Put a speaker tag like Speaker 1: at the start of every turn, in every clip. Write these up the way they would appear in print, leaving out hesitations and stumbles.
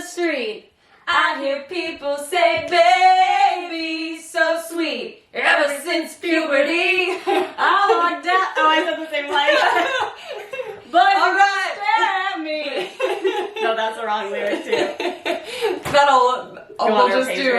Speaker 1: street, I hear people say, baby, so sweet. Ever since puberty, I walked out. Oh, I said the same line. But all right. Me. No, that's the wrong lyric too.
Speaker 2: We'll just do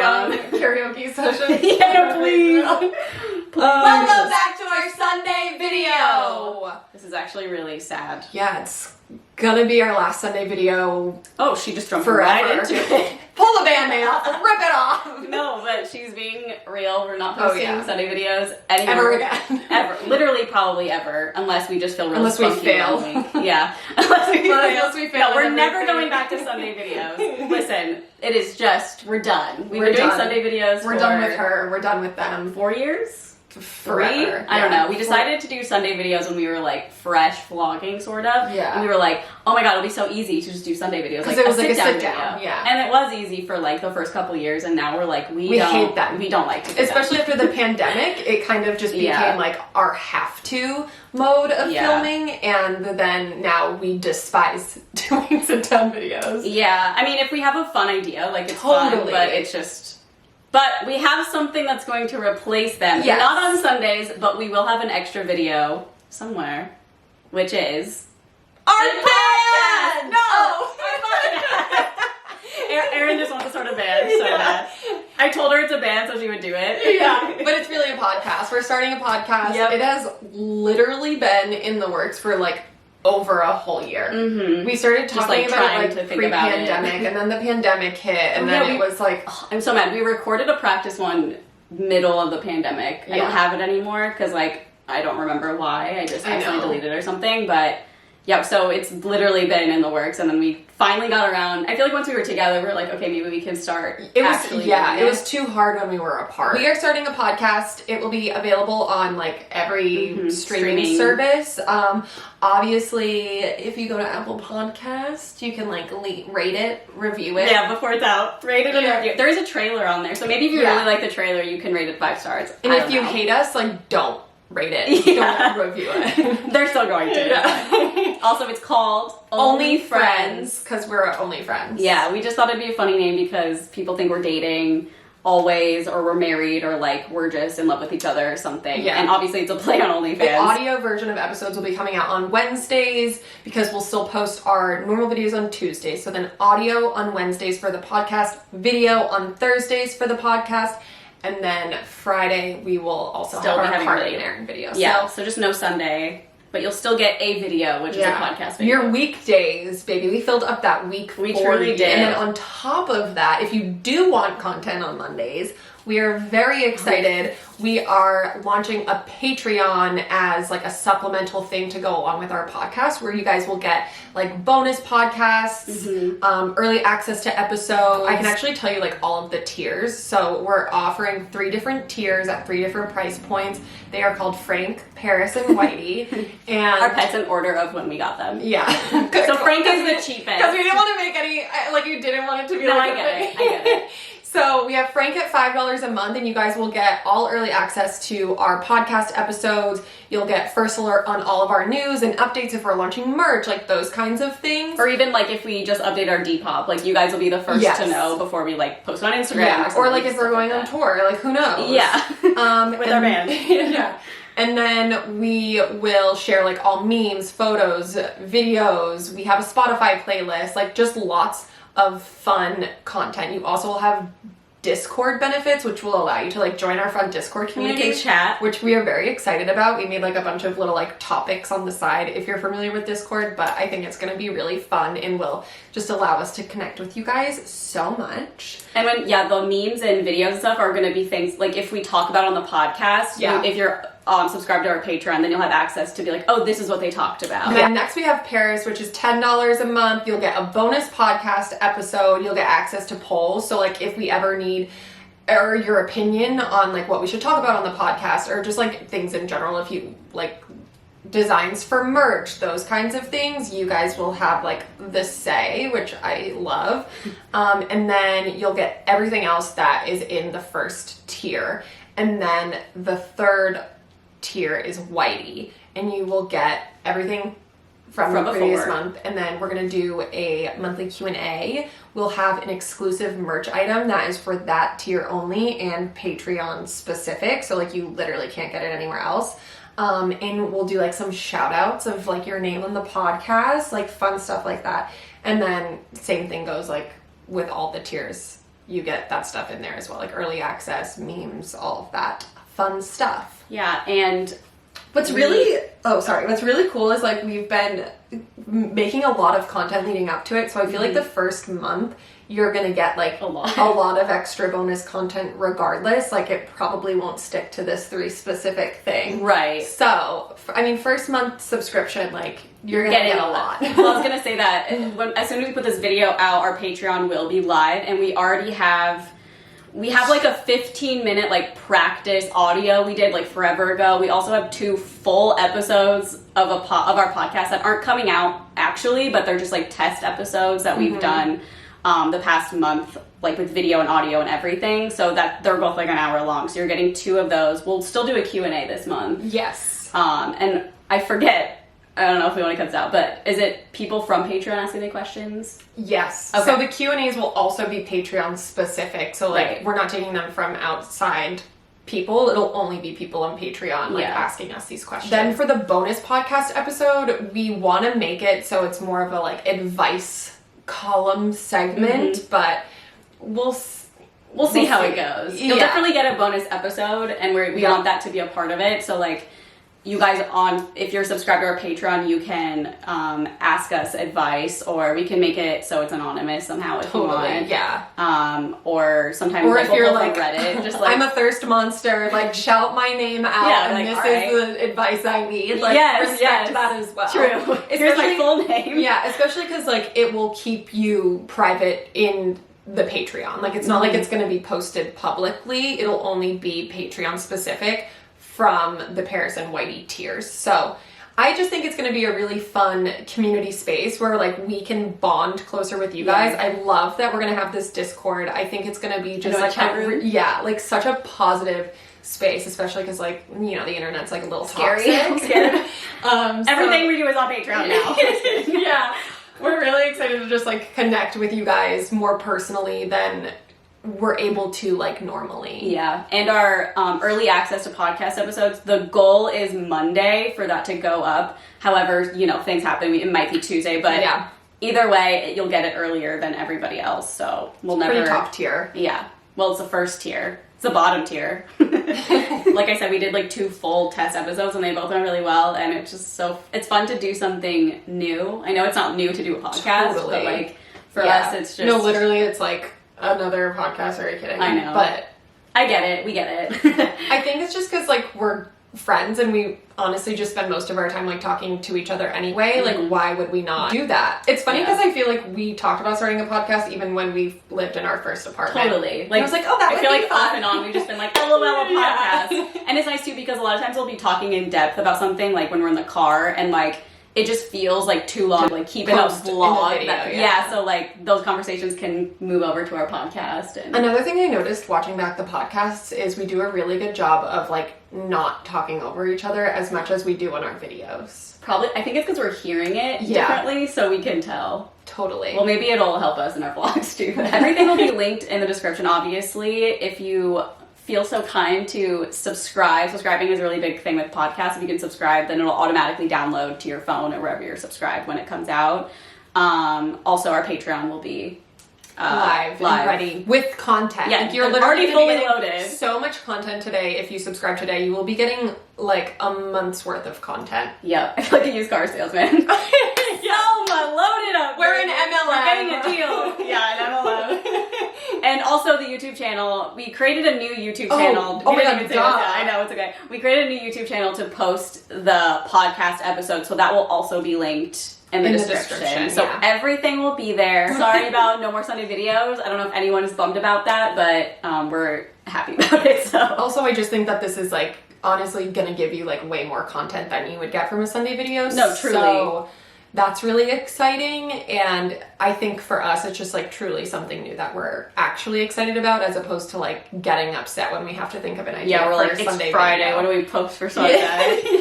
Speaker 2: karaoke session.
Speaker 1: Yeah, please.
Speaker 2: Welcome back to our Sunday video.
Speaker 1: This is actually really sad.
Speaker 2: Yeah, it's gonna be our last Sunday video.
Speaker 1: Oh, she just jumped
Speaker 2: forever.
Speaker 1: right into it.
Speaker 2: Pull the band-aid off, rip it off.
Speaker 1: No, but she's being real. We're not posting Sunday videos anymore.
Speaker 2: Ever again.
Speaker 1: Ever. Literally, probably ever. Unless we just feel really
Speaker 2: Unless we fail.
Speaker 1: Yeah. Unless we fail. No, we're never
Speaker 2: everything.
Speaker 1: going back to Sunday videos. Listen, it is just, we're done. We're doing
Speaker 2: done.
Speaker 1: Sunday videos
Speaker 2: We're done with her. We're done with them.
Speaker 1: 4 years?
Speaker 2: Forever.
Speaker 1: 3? I don't know. We decided to do Sunday videos when we were like fresh vlogging, sort of.
Speaker 2: Yeah.
Speaker 1: And we were like, oh my god, it'll be so easy to just do Sunday videos. Like
Speaker 2: it was like a
Speaker 1: sit-down
Speaker 2: sit-down, yeah.
Speaker 1: And it was easy for like the first couple years, and now we're like, we
Speaker 2: hate them.
Speaker 1: We don't like to do
Speaker 2: Especially after the pandemic, it kind of just became like our have-to mode of filming, and then now we despise doing sit-down videos.
Speaker 1: Yeah. I mean, if we have a fun idea, like it's
Speaker 2: Totally.
Speaker 1: fun, but it's just... But we have something that's going to replace them.
Speaker 2: Yes.
Speaker 1: Not on Sundays, but we will have an extra video somewhere, which is...
Speaker 2: Our podcast!
Speaker 1: No! Erin just wants to start a band so bad. I told her it's a band so she would do it.
Speaker 2: Yeah, but it's really a podcast. We're starting a podcast.
Speaker 1: Yep.
Speaker 2: It has literally been in the works for like over a whole year.
Speaker 1: Mm-hmm.
Speaker 2: We started talking about it like pre-pandemic, and then the pandemic hit, and then it was like...
Speaker 1: Oh, I'm so mad. We recorded a practice one middle of the pandemic. I don't have it anymore because like I don't remember why. I just accidentally deleted it or something, but... Yeah, so it's literally been in the works, and then we finally got around. I feel like once we were together, we were like, okay, maybe we can start.
Speaker 2: It was too hard when we were apart. We are starting a podcast. It will be available on like every streaming service. Obviously, if you go to Apple Podcast, you can like rate it, review it.
Speaker 1: Yeah, before it's out, rate it and review it. There is a trailer on there, so maybe if you really like the trailer, you can rate it 5 stars.
Speaker 2: And if you hate us, like don't rate it. Don't review it.
Speaker 1: They're still going to. Yeah. Also, it's called
Speaker 2: Only Friends, because we're only friends.
Speaker 1: Yeah, we just thought it'd be a funny name because people think we're dating always, or we're married, or like we're just in love with each other or something. Yeah. And obviously it's a play on OnlyFans.
Speaker 2: The audio version of episodes will be coming out on Wednesdays because we'll still post our normal videos on Tuesdays. So then audio on Wednesdays for the podcast, video on Thursdays for the podcast. And then Friday, we will also
Speaker 1: still
Speaker 2: have our Carly and Erin video.
Speaker 1: Yeah, so just no Sunday, but you'll still get a video, which is a podcast video.
Speaker 2: Your weekdays, baby. We filled up that week.
Speaker 1: We truly did.
Speaker 2: And then on top of that, if you do want content on Mondays, we are very excited. We are launching a Patreon as like a supplemental thing to go along with our podcast, where you guys will get like bonus podcasts, early access to episodes. I can actually tell you like all of the tiers. So we're offering 3 different tiers at 3 different price points. They are called Frank, Paris, and Whitey. And
Speaker 1: our pets in order of when we got them.
Speaker 2: Yeah.
Speaker 1: So Frank is the cheapest.
Speaker 2: Because we didn't want to make any, like you didn't want it to be
Speaker 1: no,
Speaker 2: like
Speaker 1: I get it.
Speaker 2: So we have Frank at $5 a month, and you guys will get all early access to our podcast episodes. You'll get first alert on all of our news and updates if we're launching merch, like those kinds of things.
Speaker 1: Or even like if we just update our Depop, like you guys will be the first to know before we like post on Instagram.
Speaker 2: Yeah. Or like if we're going on tour, like who knows?
Speaker 1: Yeah. With our band.
Speaker 2: Yeah. And then we will share like all memes, photos, videos. We have a Spotify playlist, like just lots of fun content. You also will have Discord benefits, which will allow you to like join our fun Discord community.
Speaker 1: We can chat,
Speaker 2: which we are very excited about. We made like a bunch of little like topics on the side if you're familiar with Discord, but I think it's going to be really fun and will just allow us to connect with you guys so much.
Speaker 1: And when the memes and videos and stuff are going to be things like if we talk about on the podcast, if you're subscribe to our Patreon, then you'll have access to be like, oh, this is what they talked about.
Speaker 2: And then next we have Paris, which is $10 a month. You'll get a bonus podcast episode. You'll get access to polls. So like if we ever need or your opinion on like what we should talk about on the podcast, or just like things in general, if you like designs for merch, those kinds of things, you guys will have like the say, which I love. And then you'll get everything else that is in the first tier. And then the third tier is Whitey, and you will get everything from the previous
Speaker 1: before.
Speaker 2: month, and then we're gonna do a monthly Q&A. We'll have an exclusive merch item that is for that tier only and Patreon specific, so like you literally can't get it anywhere else. And we'll do like some shout outs of like your name on the podcast, like fun stuff like that. And then same thing goes like with all the tiers, you get that stuff in there as well, like early access, memes, all of that fun stuff.
Speaker 1: Yeah, and
Speaker 2: what's really cool is like we've been making a lot of content leading up to it, so I feel like the first month you're gonna get like a lot of extra bonus content regardless. Like it probably won't stick to this 3 specific thing,
Speaker 1: right?
Speaker 2: So I mean, first month subscription, like you're gonna get a lot.
Speaker 1: Well, I was gonna say that as soon as we put this video out, our Patreon will be live, and we already have like a 15-minute like practice audio we did like forever ago. We also have 2 full episodes of our podcast that aren't coming out actually, but they're just like test episodes that we've done the past month, like with video and audio and everything. So that they're both like an hour long. So you're getting 2 of those. We'll still do a Q&A this month.
Speaker 2: Yes.
Speaker 1: And I forget, I don't know if we want to cut this out, but is it people from Patreon asking the questions?
Speaker 2: Yes.
Speaker 1: Okay.
Speaker 2: So the Q&As will also be Patreon specific. So like we're not taking them from outside people. It'll only be people on Patreon like asking us these questions. Then for the bonus podcast episode, we want to make it so it's more of a like advice column segment, but we'll
Speaker 1: see how it goes. You'll definitely get a bonus episode, and we want that to be a part of it. So like you guys if you're subscribed to our Patreon, you can ask us advice, or we can make it so it's anonymous somehow if you want.
Speaker 2: Yeah.
Speaker 1: Or sometimes
Speaker 2: or if
Speaker 1: we'll
Speaker 2: you're
Speaker 1: post on
Speaker 2: like
Speaker 1: Reddit, just like
Speaker 2: I'm a thirst monster, like shout my name out, and
Speaker 1: like,
Speaker 2: this is the advice I need. Like respect that as well.
Speaker 1: True. Here's my full name.
Speaker 2: Yeah, especially because like it will keep you private in the Patreon. Like it's not like it's going to be posted publicly. It'll only be Patreon specific from the Paris and Whitey tiers. So I just think it's going to be a really fun community space where like we can bond closer with you guys. I love that we're going to have this Discord. I think it's going to be just like like such a positive space, especially because like, you know, the internet's like a little
Speaker 1: scary.
Speaker 2: Toxic.
Speaker 1: I'm scared. Everything we do is on Patreon now.
Speaker 2: Yeah. We're really excited to just like connect with you guys more personally than we're able to like normally.
Speaker 1: Yeah. And our early access to podcast episodes, the goal is Monday for that to go up. However, you know, things happen. It might be Tuesday, but either way, you'll get it earlier than everybody else. So we'll never...
Speaker 2: Pretty top tier.
Speaker 1: Yeah. Well, it's the first tier. It's the bottom tier. Like I said, we did like 2 full test episodes and they both went really well, and it's just it's fun to do something new. I know it's not new to do a podcast, but like for us it's just...
Speaker 2: No, literally it's like another podcast. Are you kidding?
Speaker 1: I know.
Speaker 2: But
Speaker 1: I get it. We get it.
Speaker 2: I think it's just because like we're friends and we honestly just spend most of our time like talking to each other anyway. Like why would we not do that? It's funny because I feel like we talked about starting a podcast even when we lived in our first apartment.
Speaker 1: Totally.
Speaker 2: Like I was like, oh, that
Speaker 1: I
Speaker 2: would
Speaker 1: feel
Speaker 2: be
Speaker 1: like
Speaker 2: fun.
Speaker 1: off and on we've just been like, LOL, a podcast. And it's nice too because a lot of times we'll be talking in depth about something like when we're in the car, and like it just feels like too long to like keep it a vlog.
Speaker 2: Video,
Speaker 1: so like those conversations can move over to our podcast. And
Speaker 2: another thing I noticed watching back the podcasts is we do a really good job of like not talking over each other as much as we do on our videos.
Speaker 1: Probably, I think it's because we're hearing it differently, so we can tell.
Speaker 2: Totally.
Speaker 1: Well, maybe it'll help us in our vlogs too. Everything will be linked in the description, obviously. If you feel so kind to subscribe. Subscribing is a really big thing with podcasts. If you can subscribe, then it'll automatically download to your phone or wherever you're subscribed when it comes out. Also, our Patreon will be
Speaker 2: live and ready with content.
Speaker 1: Yeah,
Speaker 2: like you're
Speaker 1: literally
Speaker 2: already
Speaker 1: fully loaded.
Speaker 2: So much content today. If you subscribe today, you will be getting like a month's worth of content.
Speaker 1: Yep, I feel like a used car salesman. Selma, load it up.
Speaker 2: We're in MLM.
Speaker 1: We're getting a deal. Yeah, an MLM. And also the YouTube channel. We created a new YouTube channel.
Speaker 2: Oh my God,
Speaker 1: I know, it's okay. We created a new YouTube channel to post the podcast episode, so that will also be linked in the description. So everything will be there. Sorry about no more Sunday videos. I don't know if anyone is bummed about that, but we're happy about it. So
Speaker 2: also, I just think that this is like honestly gonna give you like way more content than you would get from a Sunday video.
Speaker 1: No, truly.
Speaker 2: So that's really exciting. And I think for us, it's just like truly something new that we're actually excited about, as opposed to like getting upset when we have to think of an idea.
Speaker 1: Yeah, we're
Speaker 2: for
Speaker 1: like,
Speaker 2: a
Speaker 1: it's
Speaker 2: Sunday
Speaker 1: Friday.
Speaker 2: video.
Speaker 1: What do we post for Sunday?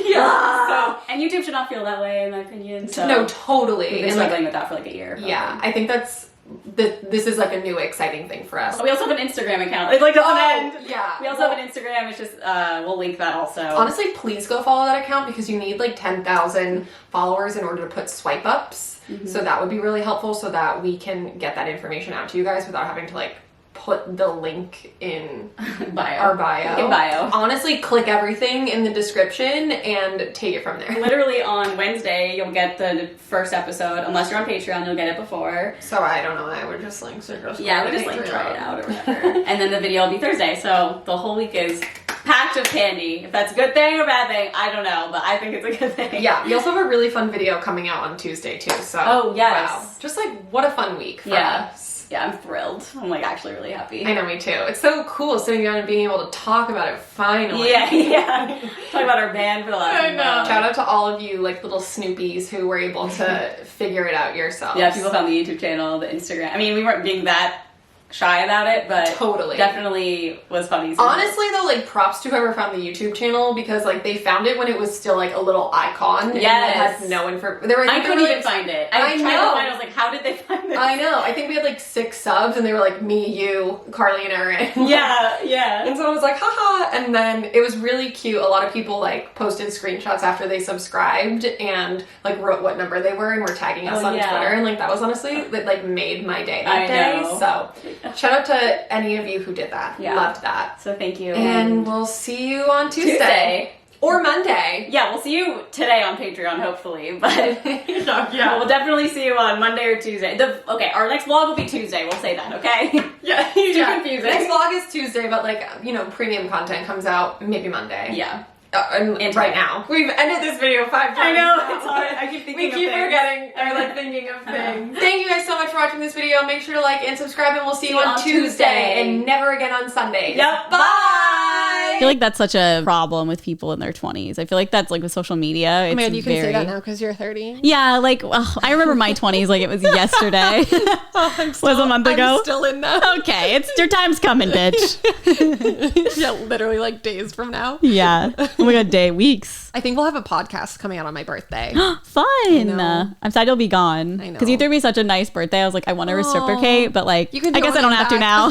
Speaker 2: Yeah.
Speaker 1: And YouTube should not feel that way, in my opinion. So
Speaker 2: No, totally.
Speaker 1: we've been
Speaker 2: And, like,
Speaker 1: struggling with that for like a year.
Speaker 2: yeah, I think this is like a new exciting thing for us.
Speaker 1: We also have an Instagram account. It like doesn't end.
Speaker 2: Yeah.
Speaker 1: We also have an Instagram. It's just we'll link that also.
Speaker 2: Honestly, please go follow that account, because you need like 10,000 followers in order to put swipe ups. So that would be really helpful, so that we can get that information out to you guys without having to like put the link in our bio.
Speaker 1: In bio.
Speaker 2: Honestly, click everything in the description and take it from there.
Speaker 1: Literally on Wednesday, you'll get the first episode. Unless you're on Patreon, you'll get it before.
Speaker 2: So I don't know. I would just like suggest.
Speaker 1: Yeah, we just like try it out or whatever. And then the video will be Thursday. So the whole week is packed of candy. If that's a good thing or bad thing, I don't know, but I think it's a good thing.
Speaker 2: Yeah, we also have a really fun video coming out on Tuesday too. So
Speaker 1: oh yes,
Speaker 2: wow. Just like what a fun week for us.
Speaker 1: Yeah, I'm thrilled. I'm like actually really happy.
Speaker 2: I know, me too. It's so cool sitting down and being able to talk about it finally.
Speaker 1: Yeah. Talk about our band for the last month.
Speaker 2: Shout out to all of you like little Snoopies who were able to figure it out yourselves.
Speaker 1: Yeah, people found the YouTube channel, the Instagram. I mean, we weren't being that shy about it, but
Speaker 2: totally
Speaker 1: definitely was funny.
Speaker 2: Honestly though, like props to whoever found the YouTube channel, because like they found it when it was still like a little icon.
Speaker 1: Yes.
Speaker 2: And it had no information.
Speaker 1: I couldn't even find it. I tried to find it. I was like, how did they find this?
Speaker 2: I know. I think we had like 6 subs, and they were like me, you, Carly, and Erin.
Speaker 1: Yeah.
Speaker 2: And so I was like, haha. And then it was really cute. A lot of people like posted screenshots after they subscribed and like wrote what number they were and were tagging us on Twitter. And like that was honestly that like made my day that day.
Speaker 1: Know.
Speaker 2: So shout out to any of you who did that.
Speaker 1: Yeah.
Speaker 2: Loved that.
Speaker 1: So thank you.
Speaker 2: And we'll see you on Tuesday. Or Monday.
Speaker 1: Yeah, we'll see you today on Patreon, hopefully. But
Speaker 2: yeah,
Speaker 1: we'll definitely see you on Monday or Tuesday. Okay, our next vlog will be Tuesday. We'll say that, okay?
Speaker 2: Yeah.
Speaker 1: Too confusing.
Speaker 2: Next vlog is Tuesday, but like, you know, premium content comes out maybe Monday.
Speaker 1: Yeah.
Speaker 2: And right now. We've ended this video 5 times.
Speaker 1: I know,
Speaker 2: now.
Speaker 1: it's hard. I keep thinking
Speaker 2: We keep forgetting or like thinking of things. Thank you guys so much for watching this video. Make sure to like and subscribe, and we'll see you on Tuesday and never again on Sundays.
Speaker 1: Yep.
Speaker 2: Bye!
Speaker 3: I feel like that's such a problem with people in their 20s. I feel like that's like with social media. It's
Speaker 2: Man, you can
Speaker 3: very...
Speaker 2: say that now because you're 30.
Speaker 3: Yeah, like I remember my 20s like it was yesterday. Was a month ago.
Speaker 2: I'm still in them.
Speaker 3: Okay, it's your time's coming, bitch.
Speaker 2: Yeah, literally like days from now.
Speaker 3: Yeah. Oh my god, weeks.
Speaker 2: I think we'll have a podcast coming out on my birthday.
Speaker 3: Fun.
Speaker 2: know.
Speaker 3: I'm sad you'll be gone.
Speaker 2: I know.
Speaker 3: Because you threw me such a nice birthday. I was like, I want to reciprocate, but like,
Speaker 2: You can
Speaker 3: I guess I don't have to now.